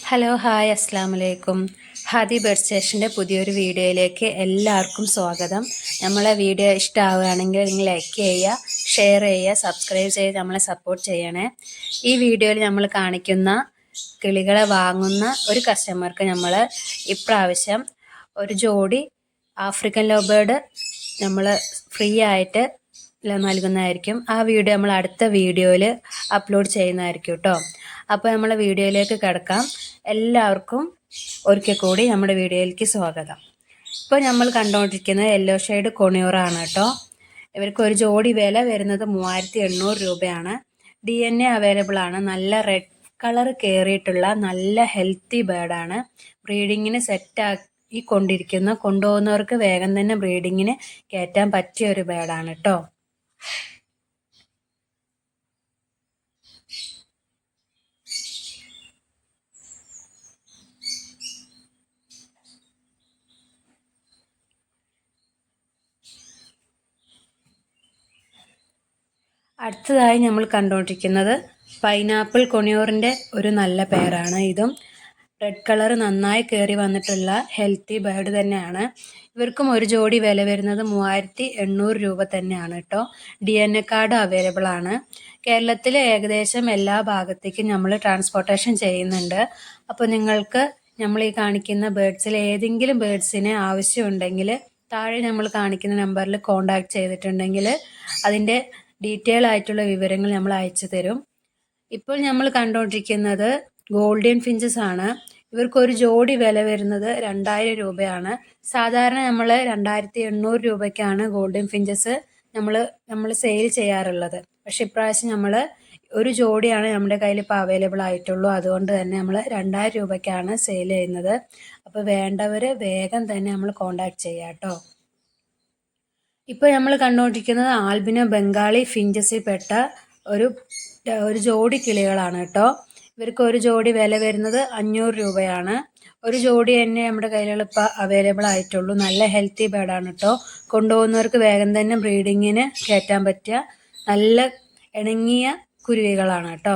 Hello hi അസ്സാം വലൈക്കും. Hadi bird സ്റ്റേഷൻ്റെ പുതിയൊരു വീഡിയോയിലേക്ക് എല്ലാവർക്കും സ്വാഗതം. നമ്മളെ വീഡിയോ ഇഷ്ടമാവുകയാണെങ്കിൽ നിങ്ങൾ ലൈക്ക് ചെയ്യുക, ഷെയർ ചെയ്യുക, സബ്സ്ക്രൈബ് ചെയ്ത് നമ്മളെ സപ്പോർട്ട് ചെയ്യണേ. ഈ വീഡിയോയിൽ നമ്മൾ കാണിക്കുന്ന കിളികളെ വാങ്ങുന്ന ഒരു കസ്റ്റമർക്ക് നമ്മൾ ഇപ്രാവശ്യം ഒരു ജോഡി ആഫ്രിക്കൻ ലവ് ബേർഡ് നമ്മൾ ഫ്രീ ആയിട്ട് നൽകുന്നതായിരിക്കും. ആ വീഡിയോ നമ്മൾ അടുത്ത വീഡിയോയിൽ അപ്ലോഡ് ചെയ്യുന്നതായിരിക്കും കേട്ടോ. അപ്പോൾ നമ്മളെ വീഡിയോയിലേക്ക് കിടക്കാം. എല്ലാവർക്കും ഒരിക്കൽ കൂടി നമ്മുടെ വീഡിയോയിലേക്ക് സ്വാഗതം. ഇപ്പോൾ നമ്മൾ കണ്ടുകൊണ്ടിരിക്കുന്നത് യെല്ലോ ഷെയ്ഡ് കൊണിയൂറാണ് കേട്ടോ. ഇവർക്ക് ഒരു ജോഡി വില വരുന്നത് 3800 രൂപയാണ്. DNA അവൈലബിൾ ആണ്. നല്ല റെഡ് കളർ കയറിയിട്ടുള്ള നല്ല ഹെൽത്തി ബേർഡാണ്. ബ്രീഡിങ്ങിന് സെറ്റാക്കി കൊണ്ടുപോകുന്നവർക്ക് വേഗം തന്നെ ബ്രീഡിങ്ങിന് കയറ്റാൻ പറ്റിയ ഒരു ബേർഡാണ് കേട്ടോ. അടുത്തതായി നമ്മൾ കണ്ടുകൊണ്ടിരിക്കുന്നത് പൈനാപ്പിൾ കൊണിയൂറിൻ്റെ ഒരു നല്ല പേരാണ്. ഇതും റെഡ് കളർ നന്നായി കയറി വന്നിട്ടുള്ള ഹെൽത്തി ബേർഡ് തന്നെയാണ്. ഇവർക്കും ഒരു ജോഡി വില വരുന്നത് 3800 രൂപ തന്നെയാണ് കേട്ടോ. DNA കാർഡ് അവൈലബിൾ ആണ്. കേരളത്തിലെ ഏകദേശം എല്ലാ ഭാഗത്തേക്കും നമ്മൾ ട്രാൻസ്പോർട്ടേഷൻ ചെയ്യുന്നുണ്ട്. അപ്പോൾ നിങ്ങൾക്ക് നമ്മൾ ഈ കാണിക്കുന്ന ബേർഡ്സിൽ ഏതെങ്കിലും ബേർഡ്സിന് ആവശ്യമുണ്ടെങ്കിൽ താഴെ നമ്മൾ കാണിക്കുന്ന നമ്പറിൽ കോൺടാക്ട് ചെയ്തിട്ടുണ്ടെങ്കിൽ അതിൻ്റെ ഡീറ്റെയിൽ ആയിട്ടുള്ള വിവരങ്ങൾ നമ്മൾ അയച്ചു തരും. ഇപ്പോൾ നമ്മൾ കണ്ടുകൊണ്ടിരിക്കുന്നത് ഗോൾഡൻ ഫിഞ്ചസ് ആണ്. ഇവർക്ക് ഒരു ജോഡി വില വരുന്നത് 2000 രൂപയാണ്. സാധാരണ നമ്മൾ 2800 രൂപയ്ക്കാണ് ഗോൾഡൻ ഫിഞ്ചസ് നമ്മൾ സെയിൽ ചെയ്യാറുള്ളത്. പക്ഷെ ഇപ്രാവശ്യം നമ്മൾ ഒരു ജോഡിയാണ് നമ്മുടെ കയ്യിൽ ഇപ്പോൾ അവൈലബിൾ ആയിട്ടുള്ളൂ. അതുകൊണ്ട് തന്നെ നമ്മൾ 2000 രൂപയ്ക്കാണ് സെയിൽ ചെയ്യുന്നത്. അപ്പോൾ വേണ്ടവർ വേഗം തന്നെ നമ്മൾ കോൺടാക്ട് ചെയ്യാം കേട്ടോ. ഇപ്പോൾ നമ്മൾ കണ്ടുകൊണ്ടിരിക്കുന്നത് ആൽബിനോ ബംഗാളി ഫിഞ്ചസിൽ പെട്ട ഒരു ജോഡി കിളികളാണ് കേട്ടോ. ഇവർക്ക് ഒരു ജോഡി വില വരുന്നത് 500 രൂപയാണ്. ഒരു ജോഡി തന്നെ നമ്മുടെ കയ്യിലുള്ള ഇപ്പോൾ അവൈലബിൾ ആയിട്ടുള്ളൂ. നല്ല ഹെൽത്തി ബേർഡാണ് കേട്ടോ. കൊണ്ടുപോകുന്നവർക്ക് വേഗം തന്നെ ബ്രീഡിങ്ങിന് കയറ്റാൻ പറ്റിയ നല്ല ഇണങ്ങിയ കുരുവികളാണ് കേട്ടോ.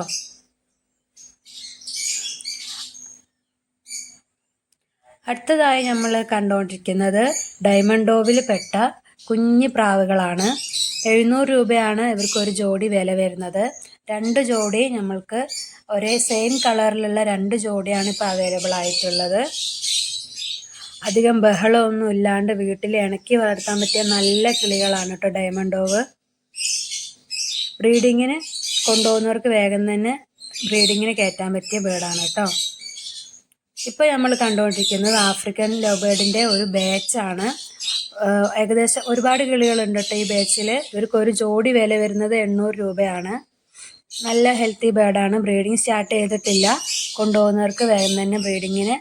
അടുത്തതായി നമ്മൾ കണ്ടുകൊണ്ടിരിക്കുന്നത് ഡയമണ്ട് ഡോവിൽ പെട്ട കുഞ്ഞു പ്രാവുകളാണ്. 700 രൂപയാണ് ഇവർക്ക് ഒരു ജോഡി വില വരുന്നത്. 2 ജോഡി നമ്മൾക്ക് ഒരേ സെയിം കളറിലുള്ള 2 ജോഡിയാണ് ഇപ്പോൾ അവൈലബിൾ ആയിട്ടുള്ളത്. അധികം ബഹളമൊന്നും ഇല്ലാണ്ട് വീട്ടിൽ ഇണക്കി വളർത്താൻ പറ്റിയ നല്ല കിളികളാണ് കേട്ടോ ഡയമണ്ട് ഡോവ്. ബ്രീഡിങ്ങിന് കൊണ്ടുപോകുന്നവർക്ക് വേഗം തന്നെ ബ്രീഡിങ്ങിന് കയറ്റാൻ പറ്റിയ ബേർഡാണ് കേട്ടോ. ഇപ്പോൾ നമ്മൾ കണ്ടുകൊണ്ടിരിക്കുന്നത് ആഫ്രിക്കൻ ലവ് ബേർഡിൻ്റെ ഒരു ബാച്ചാണ്. ഏകദേശം ഒരുപാട് കിളികളുണ്ട് കേട്ടോ ഈ ബാച്ചിൽ. ഇവർക്ക് ഒരു ജോഡി വില വരുന്നത് 800 രൂപയാണ്. നല്ല ഹെൽത്തി ബേർഡാണ്. ബ്രീഡിങ് സ്റ്റാർട്ട് ചെയ്തിട്ടില്ല. കൊണ്ടുപോകുന്നവർക്ക് വേഗം തന്നെ ബ്രീഡിങ്ങിന്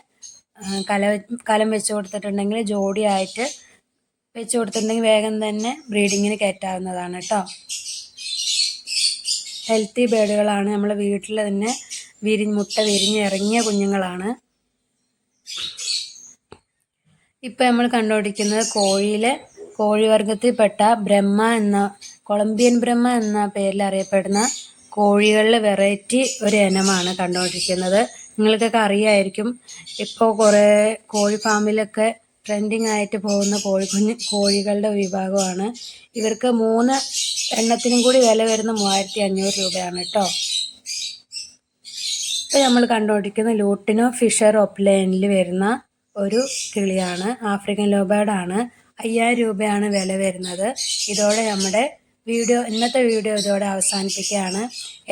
കലം വെച്ച് കൊടുത്തിട്ടുണ്ടെങ്കിൽ ജോഡിയായിട്ട് വെച്ച് കൊടുത്തിട്ടുണ്ടെങ്കിൽ വേഗം തന്നെ ബ്രീഡിങ്ങിന് കയറ്റാവുന്നതാണ് കേട്ടോ. ഹെൽത്തി ബേർഡുകളാണ്. നമ്മൾ വീട്ടിൽ തന്നെ മുട്ട വിരിഞ്ഞ് ഇറങ്ങിയ കുഞ്ഞുങ്ങളാണ്. ഇപ്പം നമ്മൾ കണ്ടുപിടിക്കുന്നത് കോഴിവർഗത്തിൽപ്പെട്ട കൊളംബിയൻ ബ്രഹ്മ എന്ന പേരിൽ അറിയപ്പെടുന്ന കോഴികളിലെ വെറൈറ്റി ഒരു ഇനമാണ് കണ്ടുകൊണ്ടിരിക്കുന്നത്. നിങ്ങൾക്കൊക്കെ അറിയായിരിക്കും. ഇപ്പോൾ കുറേ കോഴി ഫാമിലൊക്കെ ട്രെൻഡിങ് ആയിട്ട് പോകുന്ന കോഴികളുടെ വിഭാഗമാണ്. ഇവർക്ക് 3 എണ്ണത്തിനും കൂടി വില വരുന്ന 3500 രൂപയാണ് കേട്ടോ. ഇപ്പോൾ നമ്മൾ കണ്ടുകൊണ്ടിരിക്കുന്ന ലൂട്ടിനോ ഫിഷർ ഓപ്ലൈനിൽ വരുന്ന ഒരു കിളിയാണ്. African love ബേർഡാണ്. 5000 രൂപയാണ് വില വരുന്നത്. ഇതോടെ നമ്മുടെ ഇന്നത്തെ വീഡിയോ ഇതോടെ അവസാനിപ്പിക്കുകയാണ്.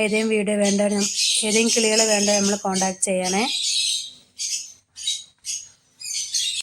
ഏതെങ്കിലും കിളികൾ വേണ്ടവർ നമ്മൾ കോൺടാക്ട് ചെയ്യണേ.